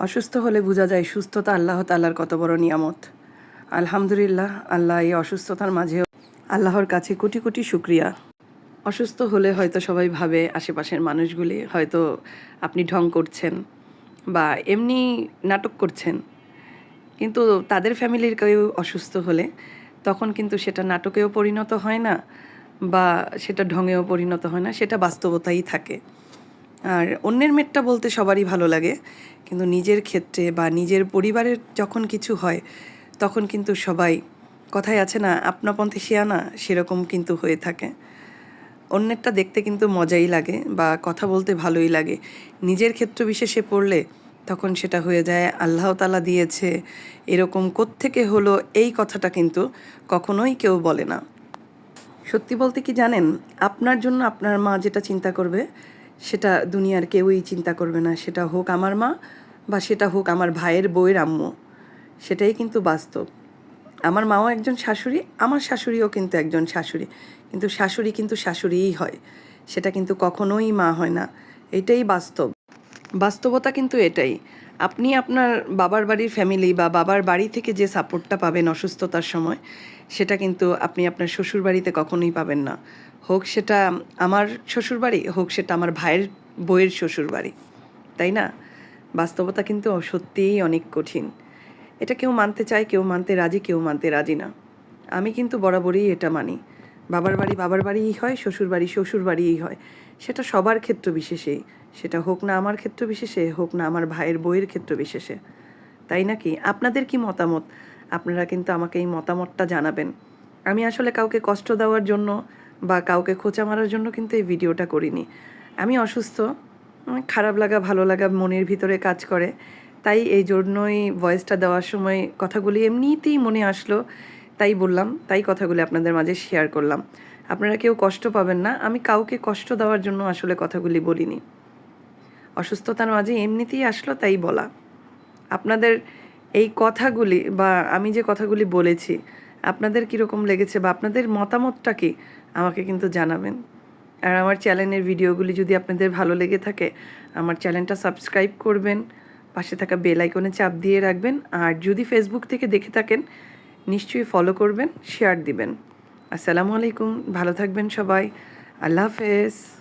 অসুস্থ হলে বোঝা যায় সুস্থতা আল্লাহ তাআলার কত বড় নিয়ামত। আলহামদুলিল্লাহ, আল্লাহ এই অসুস্থতার মাঝেও আল্লাহর কাছে কোটি কোটি শুকরিয়া। অসুস্থ হলে হয়তো সবাই ভাবে আশেপাশের মানুষগুলি হয়তো আপনি ঢং করছেন বা এমনি নাটক করছেন, কিন্তু তাদের ফ্যামিলির কেউ অসুস্থ হলে তখন কিন্তু সেটা নাটকেও পরিণত হয় না বা সেটা ঢঙেও পরিণত হয় না, সেটা বাস্তবতাই থাকে। আর অন্যের মেটটা বলতে সবারই ভালো লাগে, কিন্তু নিজের ক্ষেত্রে বা নিজের পরিবারের যখন কিছু হয় তখন কিন্তু সবাই, কথায় আছে না আপনা পন্থী শিয়ানা, সেরকম কিন্তু হয়ে থাকে। অন্যেরটা দেখতে কিন্তু মজাই লাগে বা কথা বলতে ভালোই লাগে, নিজের ক্ষেত্র বিশেষে পড়লে তখন সেটা হয়ে যায় আল্লাহ তাআলা দিয়েছে এরকম কোত্থেকে হলো, এই কথাটা কিন্তু কখনোই কেউ বলে না। সত্যি বলতে কি জানেন, আপনার জন্য আপনার মা যেটা চিন্তা করবে সেটা দুনিয়ার কেউই চিন্তা করবে না, সেটা হোক আমার মা বা সেটা হোক আমার ভাইয়ের বউয়ের আম্মু। সেটাই কিন্তু বাস্তব। আমার মাও একজন শাশুড়ি, আমার শাশুড়িও কিন্তু একজন শাশুড়ি, কিন্তু শাশুড়ি কিন্তু শাশুড়িই হয়, সেটা কিন্তু কখনোই মা হয় না। এটাই বাস্তব। বাস্তবতা কিন্তু এটাই। আপনি আপনার বাবার বাড়ির ফ্যামিলি বা বাবার বাড়ি থেকে যে সাপোর্টটা পাবেন অসুস্থতার সময়, সেটা কিন্তু আপনি আপনার শ্বশুরবাড়িতে কখনোই পাবেন না। হোক সেটা আমার শ্বশুরবাড়ি, হোক সেটা আমার ভাইয়ের বউয়ের শ্বশুরবাড়ি, তাই না? বাস্তবতা কিন্তু সত্যিই অনেক কঠিন। এটা কেউ মানতে চায়, কেউ মানতে রাজি, কেউ মানতে রাজি না। আমি কিন্তু বরাবরই এটা মানি। বাবার বাড়ি বাবার বাড়িই হয়, শ্বশুর বাড়ি শ্বশুর বাড়িই হয়। সেটা সবার ক্ষেত্র বিশেষেই। সেটা হোক না আমার ক্ষেত্র বিশেষে, হোক না আমার ভাইয়ের বউয়ের ক্ষেত্র বিশেষে। তাই নাকি? আপনাদের কি মতামত? আপনারা কিন্তু আমাকে এই মতামতটা জানাবেন। আমি আসলে কাউকে কষ্ট দেওয়ার জন্য বা কাউকে খোঁচা মারার জন্য কিন্তু এই ভিডিওটা করিনি। আমি অসুস্থ, খারাপ লাগা ভালো লাগা মনের ভিতরে কাজ করে। তাই এই জন্যই ভয়েসটা দেওয়ার সময় কথাগুলি এমনিতেই মনে আসলো, তাই বললাম, তাই কথাগুলি আপনাদের মাঝে শেয়ার করলাম। আপনারা কেউ কষ্ট পাবেন না, আমি কাউকে কষ্ট দেওয়ার জন্য আসলে কথাগুলি বলিনি। অসুস্থতার মাঝে এমনিতেই আসলো, তাই বলা। আপনাদের এই কথাগুলি বা আমি যে কথাগুলি বলেছি আপনাদের কীরকম লেগেছে বা আপনাদের মতামতটা কি আমাকে কিন্তু জানাবেন। আর আমার চ্যানেলের ভিডিওগুলি যদি আপনাদের ভালো লেগে থাকে, আমার চ্যানেলটা সাবস্ক্রাইব করবেন, পাশে থাকা বেল আইকনে চাপ দিয়ে রাখবেন। আর যদি ফেসবুক থেকে দেখে থাকেন নিশ্চয়ই ফলো করবেন, শেয়ার দিবেন। আসসালামু আলাইকুম, ভালো থাকবেন সবাই। আল্লাহ হাফেজ।